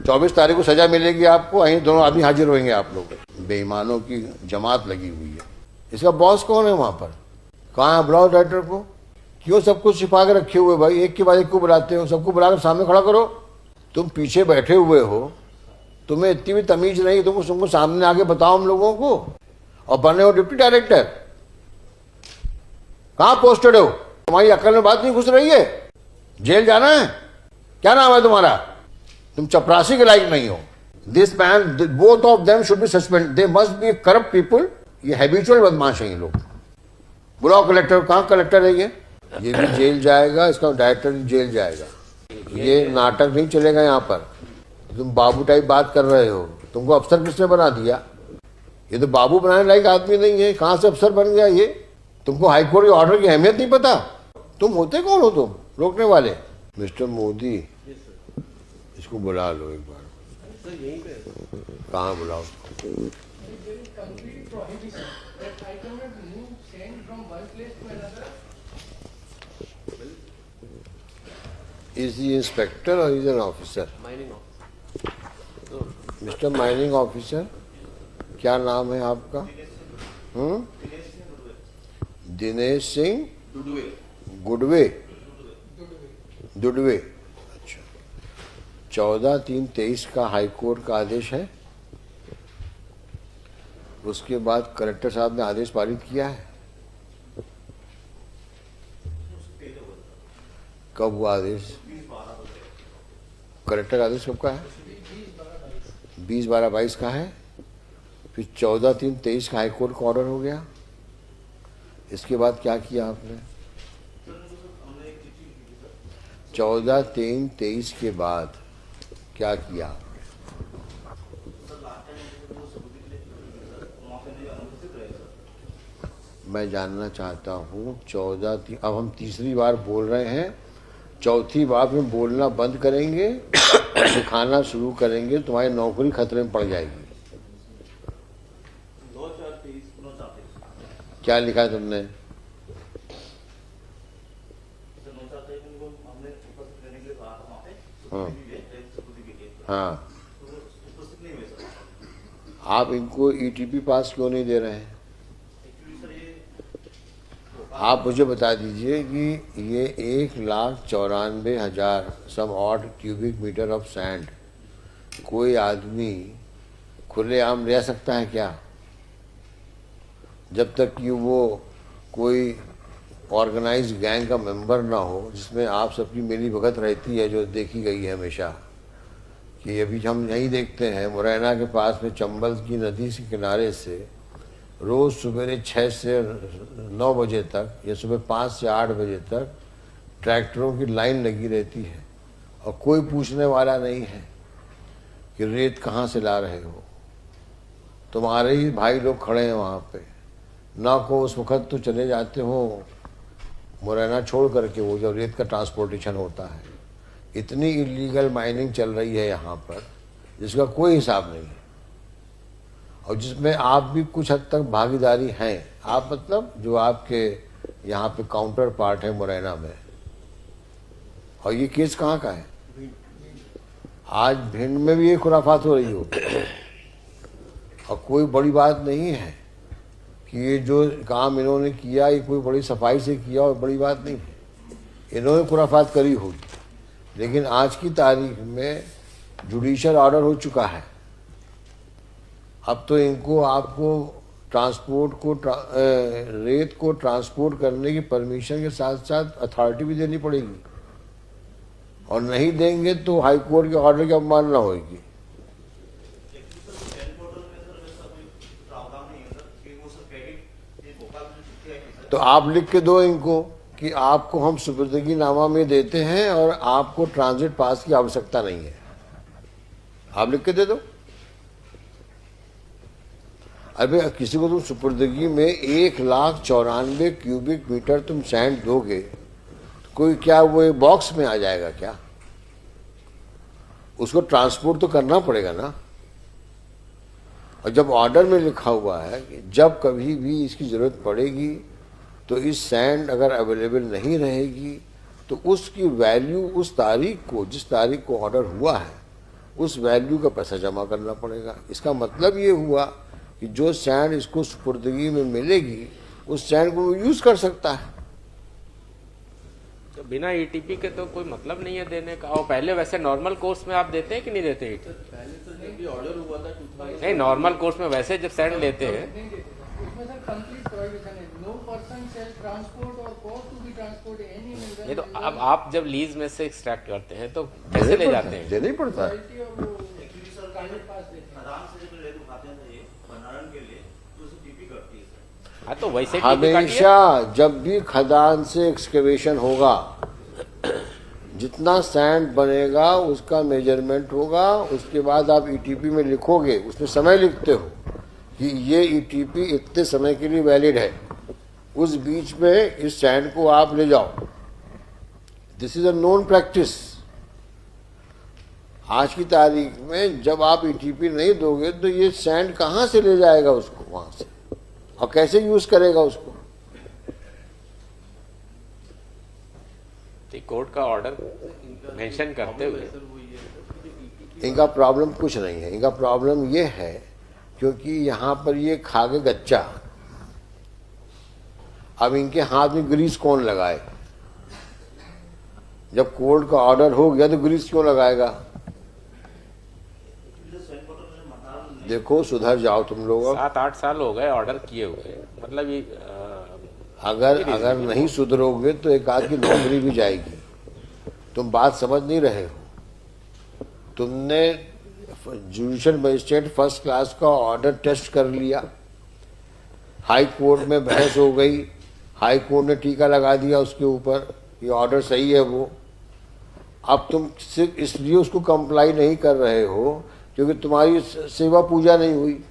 24 तारीख को सजा मिलेगी आपको, वहीं दोनों आदमी हाजिर होंगे आप लोग। बेईमानों की जमात लगी हुई है। इसका बॉस कौन है वहां पर? कहाँ है? बुलाओ डायरेक्टर को। क्यों सब कुछ छिपा के रखे हुए भाई? एक के बाद एक को बुलाते हो, सबको बुलाकर सामने खड़ा करो। तुम पीछे बैठे हुए हो, तुम्हें इतनी भी तमीज नहीं, तुमको सामने आके बताओ हम लोगों को। और बने हो डिप्टी डायरेक्टर, कहाँ पोस्टेड हो? तुम्हारी अकल में बात नहीं घुस रही है? जेल जाना है? क्या नाम है तुम्हारा? तुम चपरासी के लायक नहीं हो। This man, both of them should be suspend. They must be corrupt people. ये हैबिचुअल बदमाश है ये लोग। बुलाओ कलेक्टर। कहाँ कलेक्टर है ये भी जेल जाएगा, इसका डायरेक्टर भी जेल जाएगा। ये नाटक नहीं चलेगा यहाँ पर। तुम बाबू टाइप बात कर रहे हो। तुमको अफसर किसने बना दिया? ये तो बाबू बनाने लायक आदमी नहीं है, कहाँ से अफसर बन गया ये? तुमको हाईकोर्ट के ऑर्डर की अहमियत नहीं पता? तुम होते कौन हो तुम रोकने वाले? मिस्टर मोदी, इसको बुला लो एक बार। कहाँ बुलाओ? Is he inspector or is an officer? Mining officer. Mister mining officer, क्या नाम है आपका? दिनेश सिंह गुडवे। दुडवे। अच्छा, 14/3/23 का हाईकोर्ट का आदेश है। उसके बाद कलेक्टर साहब ने आदेश पारित किया है। कब हुआ आदेश? कलेक्टर का आदेश कब का है? 20/12/22 का है। फिर 14/3/23 का हाईकोर्ट का ऑर्डर हो गया। इसके बाद क्या किया आपने? 14/3/23 के बाद क्या किया आपने? मैं जानना चाहता हूँ 14 अब हम तीसरी बार बोल रहे हैं, चौथी बार में बोलना बंद करेंगे, सिखाना शुरू करेंगे, तुम्हारी नौकरी खतरे में पड़ जाएगी। क्या लिखा है तुमने? हाँ, आप इनको ईटीपी पास क्यों नहीं दे रहे हैं? आप मुझे बता दीजिए कि ये 1,94,000 some odd cubic metre of sand कोई आदमी खुलेआम ले सकता है क्या? जब तक कि वो कोई ऑर्गेनाइज्ड गैंग का मेंबर ना हो, जिसमें आप सबकी मिली भगत रहती है, जो देखी गई है हमेशा। कि अभी हम यही देखते हैं मुरैना के पास में चंबल की नदी के किनारे से रोज़ सुबह 6 से 9 बजे तक या सुबह 5 से 8 बजे तक ट्रैक्टरों की लाइन लगी रहती है और कोई पूछने वाला नहीं है कि रेत कहाँ से ला रहे हो। तुम्हारे ही भाई लोग खड़े हैं वहाँ पे। ना को उस वक़्त तो चले जाते हो मुरैना छोड़ करके, वो जब रेत का ट्रांसपोर्टेशन होता है। इतनी इलीगल माइनिंग चल रही है यहाँ पर जिसका कोई हिसाब नहीं है, और जिसमें आप भी कुछ हद तक भागीदारी हैं। आप मतलब जो आपके यहाँ पे काउंटर पार्ट है मुरैना में। और ये केस कहाँ का है? आज भिंड में भी ये खुराफात हो रही हो। और कोई बड़ी बात नहीं है कि ये जो काम इन्होंने किया ये कोई बड़ी सफाई से किया और बड़ी बात नहीं है। इन्होंने खुराफात करी होगी, लेकिन आज की तारीख में जुडिशियल ऑर्डर हो चुका है। अब तो इनको आपको ट्रांसपोर्ट को रेत को ट्रांसपोर्ट करने की परमिशन के साथ साथ अथॉरिटी भी देनी पड़ेगी, और नहीं देंगे तो हाई कोर्ट के ऑर्डर की अवमानना होगी। तो आप लिख के दो इनको कि आपको हम सुपुर्दगी नामा में देते हैं और आपको ट्रांजिट पास की आवश्यकता नहीं है। आप लिख के दे दो। अबे किसी को तुम सुपुर्दगी में 1,94,000 क्यूबिक मीटर तुम सैंड दोगे, तो कोई क्या वो एक बॉक्स में आ जाएगा क्या? उसको ट्रांसपोर्ट तो करना पड़ेगा ना। और जब ऑर्डर में लिखा हुआ है कि जब कभी भी इसकी जरूरत पड़ेगी तो इस सैंड अगर अवेलेबल नहीं रहेगी तो उसकी वैल्यू उस तारीख को, जिस तारीख को ऑर्डर हुआ है, उस वैल्यू का पैसा जमा करना पड़ेगा। इसका मतलब ये हुआ कि जो सैंड इसको सुपुर्दगी में मिलेगी उस सैंड को वो यूज कर सकता है। तो बिना ईटीपी के तो कोई मतलब नहीं है देने का। और पहले वैसे नॉर्मल कोर्स में आप देते हैं कि नहीं देते ईटीपी? पहले तो जब भी ऑर्डर हुआ था 2000 नहीं, नॉर्मल कोर्स में वैसे जब सैंड लेते हैं उसमें सर कंप्लीट प्रोहिबिशन है, नो पर्सन शेल ट्रांसपोर्ट और cause to be transport any mineral. नहीं, तो अब आप जब लीज में से एक्सट्रैक्ट करते हैं तो कैसे ले जाते हैं? देना ही पड़ता है। एक्चुअली सर कागज पास देते हैं। खदान से जब रेत उठाते हैं तो ये भंडारण के लिए तो उसे टीपी करती है सर। हाँ, तो वैसे TP काटिए। हमेशा जब भी खदान से एक्सकेवेशन होगा, जितना सैंड बनेगा उसका मेजरमेंट होगा। उसके बाद आप ईटीपी में लिखोगे, उसमें समय लिखते हो कि ये ईटीपी इतने समय के लिए वैलिड है, उस बीच में इस सैंड को आप ले जाओ। This is a known practice. आज की तारीख में जब आप ईटीपी नहीं दोगे तो ये सैंड कहाँ से ले जाएगा उसको वहां से, और कैसे यूज करेगा उसको? तो कोर्ट का ऑर्डर मेंशन करते हुए सर वो ये है इनका प्रॉब्लम कुछ नहीं है। इनका प्रॉब्लम ये है क्योंकि यहाँ पर ये खा के गच्चा, अब इनके हाथ में ग्रीस कौन लगाए? जब कोर्ट का ऑर्डर हो गया तो ग्रीस क्यों लगाएगा? देखो, सुधर जाओ तुम लोग। 7-8 साल हो गए ऑर्डर किए हुए, मतलब ये अगर नहीं सुधरोगे तो एक आध की नौकरी भी जाएगी। तुम बात समझ नहीं रहे हो। तुमने जुडिशियल मजिस्ट्रेट फर्स्ट क्लास का ऑर्डर टेस्ट कर लिया, हाई कोर्ट में बहस हो गई, हाई कोर्ट ने टीका लगा दिया उसके ऊपर, ये ऑर्डर सही है वो। अब तुम सिर्फ इसलिए उसको कंप्लाई नहीं कर रहे हो क्योंकि तुम्हारी सेवा पूजा नहीं हुई,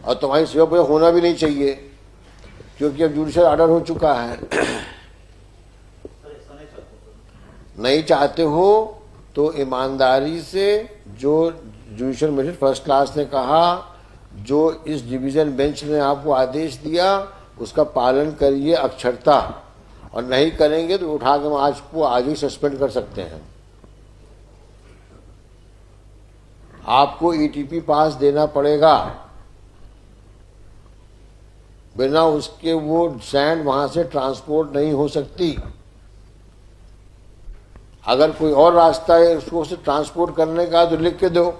और तुम्हारी सेवा पूजा होना भी नहीं चाहिए क्योंकि अब जुडिशियल ऑर्डर हो चुका है। नहीं चाहते हो तो ईमानदारी से, जो जुडिशियल मजिस्ट्रेट फर्स्ट क्लास ने कहा, जो इस डिवीजन बेंच ने आपको आदेश दिया, उसका पालन करिए अक्षरता, और नहीं करेंगे तो उठा के आज ही सस्पेंड कर सकते हैं। आपको ईटीपी पास देना पड़ेगा, बिना उसके वो सैंड वहां से ट्रांसपोर्ट नहीं हो सकती। अगर कोई और रास्ता है उसको से ट्रांसपोर्ट करने का तो लिख के दो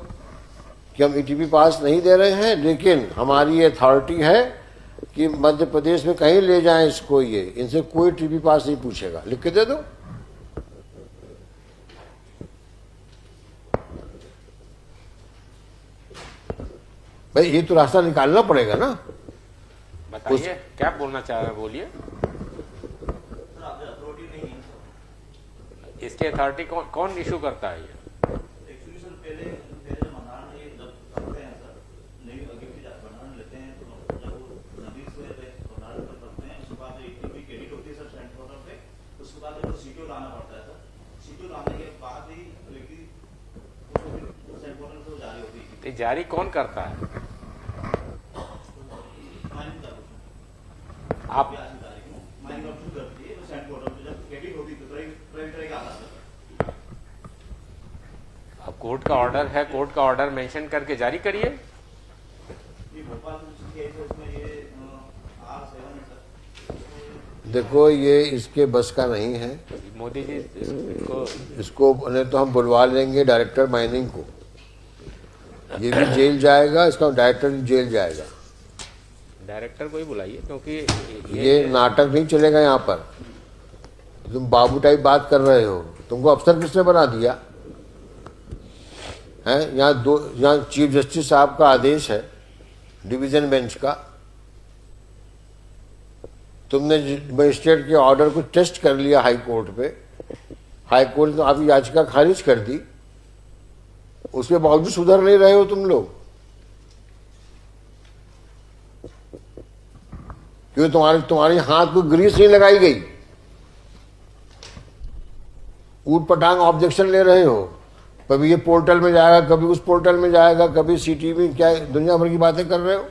कि हम ईटीपी पास नहीं दे रहे हैं, लेकिन हमारी ये अथॉरिटी है कि मध्य प्रदेश में कहीं ले जाएं इसको, ये इनसे कोई टीपी पास नहीं पूछेगा, लिख के दे दो। भाई ये तो रास्ता निकालना पड़ेगा ना। बताइए क्या बोलना चाह रहे हैं, बोलिए। सर आप अथॉरिटी नहीं है इसकी अथॉरिटी कौन इशू करता है ये? एक्चुअली सर पहले जब भंडारण ये जब करते हैं सर, नहीं भंडारण लेते हैं तो जब वो नदी से भंडारण करते हैं उसके बाद ईटीपी क्रेडिट होती है सर सेंट पोर्टल पे, उसके बाद जब सीटीओ लाना पड़ता है सर, सीटीओ लाने के बाद ही सेंट पोर्टल से जारी होती है। ये जारी कौन करता है? आप अब कोर्ट का ऑर्डर है, कोर्ट का ऑर्डर मेंशन करके जारी करिए। देखो, ये इसके बस का नहीं है। मोदी जी इसको नहीं तो हम बुलवा लेंगे डायरेक्टर माइनिंग को, ये भी जेल जाएगा, इसका डायरेक्टर भी जेल जाएगा। डायरेक्टर को ही बुलाइए, क्योंकि ये नाटक नहीं चलेगा यहाँ पर। तुम बाबू टाइप बात कर रहे हो, तुमको अफसर किसने बना दिया है? यहाँ चीफ जस्टिस साहब का आदेश है डिवीजन बेंच का, तुमने मजिस्ट्रेट के ऑर्डर को टेस्ट कर लिया हाई कोर्ट पे, हाई कोर्ट ने आपकी याचिका खारिज कर दी, उसके बावजूद सुधर नहीं रहे हो तुम लोग, क्योंकि तुम्हारे हाथ को ग्रीस नहीं लगाई गई। ऊट पटांग ऑब्जेक्शन ले रहे हो, कभी ये पोर्टल में जाएगा, कभी उस पोर्टल में जाएगा, कभी सिटी में, क्या दुनिया भर की बातें कर रहे हो।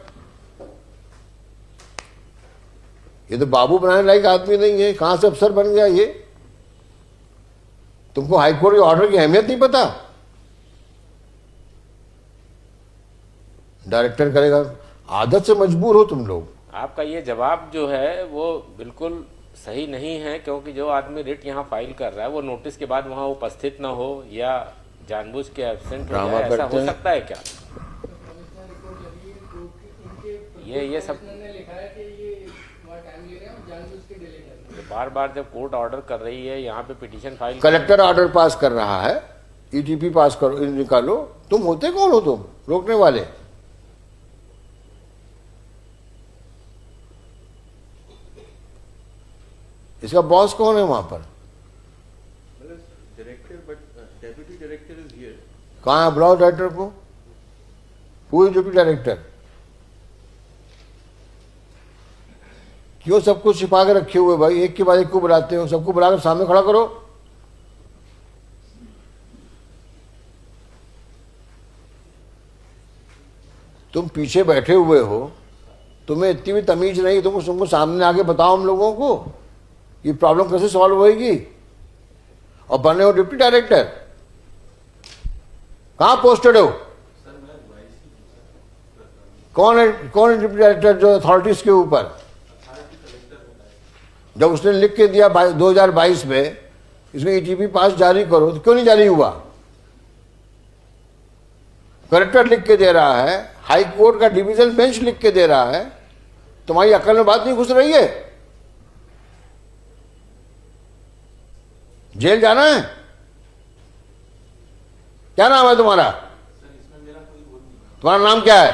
ये तो बाबू बनाने लायक आदमी नहीं है, कहां से अफसर बन गया ये? तुमको हाईकोर्ट के ऑर्डर की अहमियत नहीं पता? डायरेक्टर करेगा। आदत से मजबूर हो तुम लोग। आपका ये जवाब जो है वो बिल्कुल सही नहीं है, क्योंकि जो आदमी रिट यहाँ फाइल कर रहा है वो नोटिस के बाद वहाँ उपस्थित न हो या जानबूझ के एब्सेंट हो ड्रामा जाए, ऐसा करते हो हैं। सकता है क्या? कमिश्नर रिपोर्ट लगी है, जो कि इनके ये सब कमिश्नर ने लिखा है कि ये वहाँ टाइम ले रहे हैं और जानबूझ के डिले कर रहे हैं। बार बार जब कोर्ट ऑर्डर कर रही है यहाँ पे petition file collector order pass कर रहा है, ईटीपी पास करो, निकालो। तुम होते कौन हो तुम रोकने वाले? इसका बॉस कौन है वहां पर? Director, but deputy director is here. कहाँ है? बुलाओ डायरेक्टर को। Who is deputy director? क्यों सब कुछ छिपा के रखे हुए भाई? एक के बाद एक को बुलाते हो, सबको बुलाकर सामने खड़ा करो। तुम पीछे बैठे हुए हो, तुम्हें इतनी भी तमीज नहीं, तुमको सामने आके बताओ हम लोगों को ये प्रॉब्लम कैसे सॉल्व होएगी। और बने हो डिप्टी डायरेक्टर, कहां पोस्टेड हो? कौन है डिप्टी डायरेक्टर जो अथॉरिटीज के ऊपर? जब उसने लिख के दिया 2022 में इसमें ईटीपी पास जारी करो, तो क्यों नहीं जारी हुआ? कलेक्टर लिख के दे रहा है, हाई कोर्ट का डिवीजन बेंच लिख के दे रहा है, तुम्हारी अकल में बात नहीं घुस रही है? जेल जाना है? क्या नाम है तुम्हारा? तुम्हारा नाम क्या है?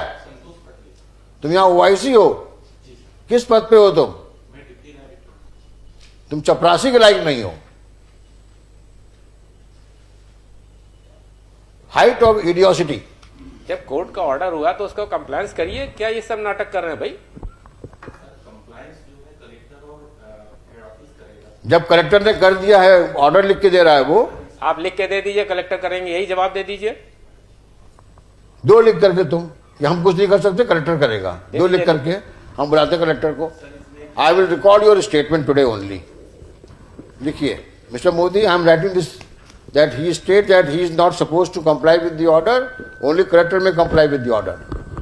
तुम यहां ओआईसी हो? किस पद पे हो तुम? तुम चपरासी के लायक नहीं हो। Height of इडियोसिटी। जब कोर्ट का ऑर्डर हुआ तो उसका कंप्लायंस करिए, क्या ये सब नाटक कर रहे हैं भाई? जब कलेक्टर ने कर दिया है, ऑर्डर लिख के दे रहा है वो, आप लिख के दे दीजिए, कलेक्टर करेंगे, यही जवाब दे दीजिए। दो लिख करके तुम कि हम कुछ नहीं कर सकते, कलेक्टर करेगा। दो लिख करके हम बुलाते कलेक्टर को। I will record your statement today only. लिखिए, mister Modi, I am writing this that he state that he is not supposed to comply with the order, only collector may comply with the order.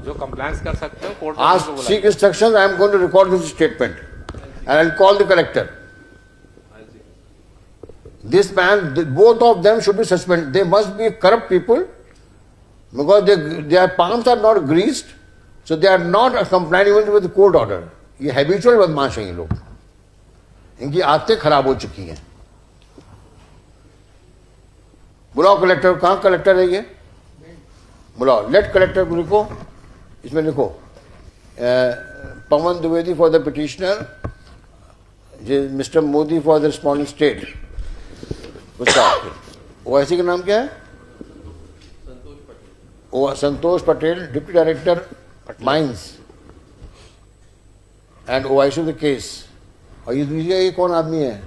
जो compliance कर सकते हो court Ask, seek instructions, I am going to record this statement and I will call the collector. This man, both of them should be suspended. They must be corrupt people because their palms are not greased, so they are not complying even with the court order. ये habitual बदमाश हैं ये लोग, इनकी आदतें खराब हो चुकी हैं। बुलाओ कलेक्टर। कहाँ कलेक्टर है ये? बुलाओ। लेट कलेक्टर को लिखो, इसमें लिखो Pawan Dwivedi for the petitioner, mister Modi for the responding state. उसका ओआईसी का नाम क्या है? Santosh Patel, deputy director mines and OIC the case. और ये कौन आदमी है?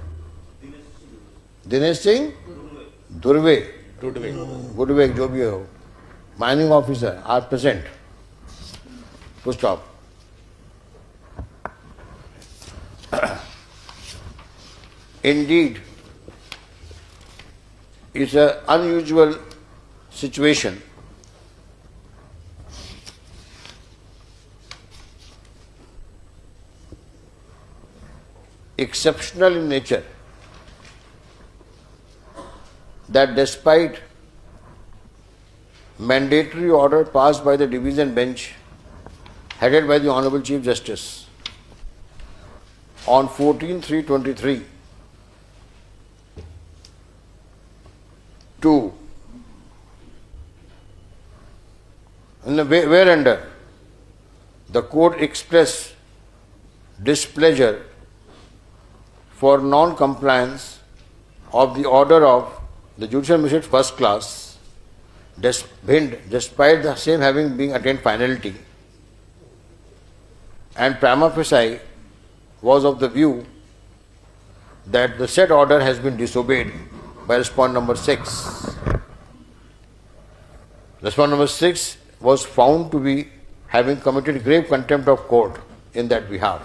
दिनेश सिंह दुर्वे, गुडवे, जो भी हो, mining officer are present. Full stop. Indeed, it's an unusual situation exceptional in nature that despite mandatory order passed by the division bench headed by the Honorable Chief Justice on 14/3/23 to whereunder the court expressed displeasure for non-compliance of the order of the Judicial Magistrate First Class, despite the same having been attained finality, and prima facie was of the view that the said order has been disobeyed by respondent number 6. Respondent number 6 was found to be having committed grave contempt of court in that behalf.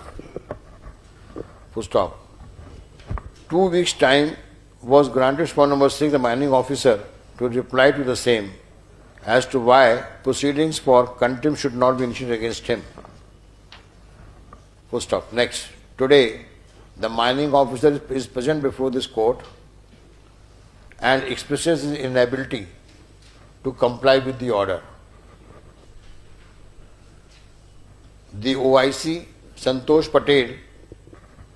Full stop. 2 weeks' time was granted respondent number 6, the mining officer, to reply to the same, as to why proceedings for contempt should not be initiated against him. Full stop. Next. Today, the mining officer is present before this court and expresses his inability to comply with the order. The OIC, Santosh Patel,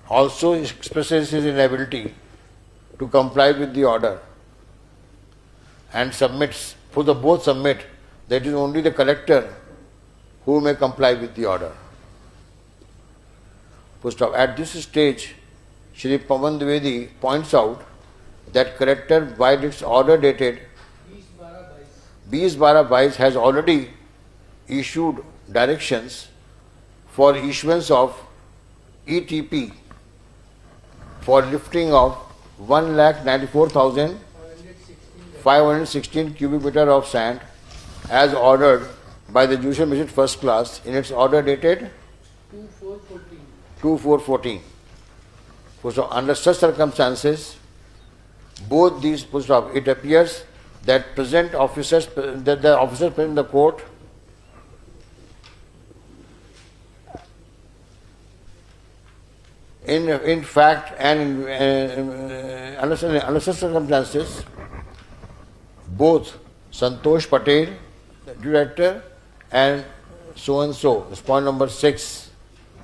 also expresses his inability to comply with the order and submits, for the both submit that it is only the collector who may comply with the order. Full stop. At this stage, Shri Pawan Dwivedi points out that collector, by its order dated 20/12/22 has already issued directions for issuance of ETP for lifting of 1,94,516 cubic meter of sand as ordered by the Judicial Magistrate First Class in its order dated 2/4/14. So under such circumstances, both these, it appears that the officers present in the court in fact and under such circumstances, both Santosh Patel, the director, and so, that's point number 6,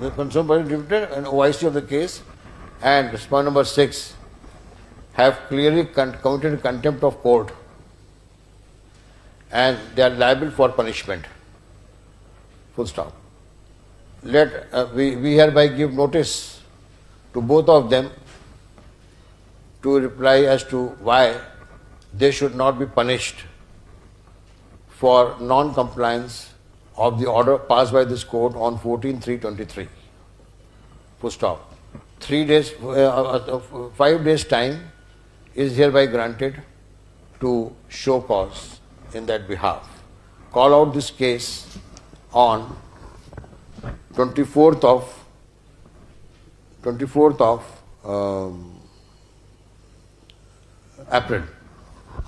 the concerned party director and OIC of the case, and point number 6, have clearly committed contempt of court and they are liable for punishment. Full stop. We hereby give notice to both of them to reply as to why they should not be punished for non-compliance of the order passed by this court on 14/3/23. Full stop. 5 days time is hereby granted to show cause in that behalf. Call out this case on 24th of अप्रैल.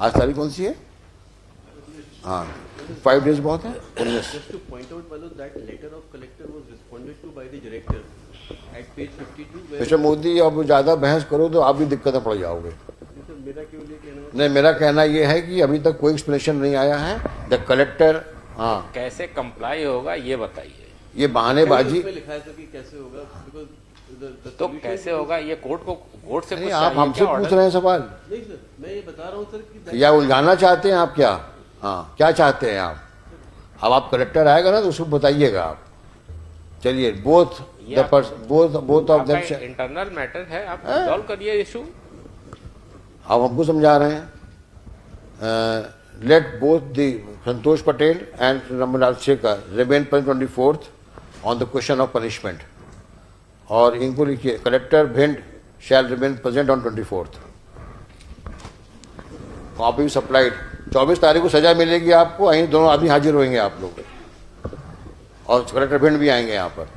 आज तारीख कौन सी है? हाँ, 5 days बहुत है. 19. Just to point out, Balu, that letter of collector was responded to by the director at page 52. Mister Modi, अब ज़्यादा बहस करो तो आप भी दिक्कत में पड़ जाओगे. मेरा क्यों लिए कहना? नहीं, मेरा कहना यह है कि अभी तक कोई एक्सप्लेनेशन नहीं आया है. द कलेक्टर कैसे कंप्लाई होगा ये बताइए. ये बहानेबाजी. उसमें लिखा है सर कि कैसे होगा, because तो कैसे होगा ये कोर्ट से कुछ आप हमसे पूछ रहे हैं सवाल नहीं सर, मैं ये बता रहा हूँ सर कि या उलझाना चाहते हैं आप? क्या क्या चाहते हैं आप? अब आप कलेक्टर आएगा ना तो उसको बताइएगा आप. चलिए, both of them internal matter है, आप सॉल्व करिए इशू. आप हमको समझा रहे हैं. Let both the Santosh Patel and Ramanlal Shekhar remain 24th on the question of punishment. और इनको लिखिए, collector Bhind shall remain present on 24th. Copy supplied. 24 तारीख को सजा मिलेगी आपको. यहीं दोनों आदमी हाजिर होंगे आप लोग, और कलेक्टर भिंड भी आएंगे यहाँ पर.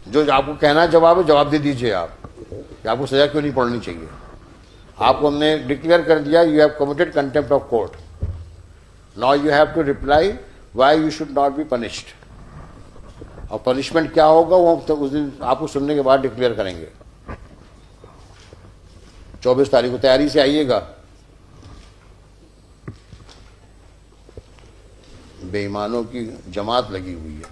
जो आपको कहना जवाब है, जवाब दे दीजिए आप कि आपको सजा क्यों नहीं पड़नी चाहिए. आपको हमने डिक्लेयर कर दिया, you have committed contempt of court. Now you have to reply why you should not be punished. और पनिशमेंट क्या होगा वो तो उस दिन आपको सुनने के बाद डिक्लेयर करेंगे. 24 तारीख को तैयारी से आइएगा. बेईमानों की जमात लगी हुई है.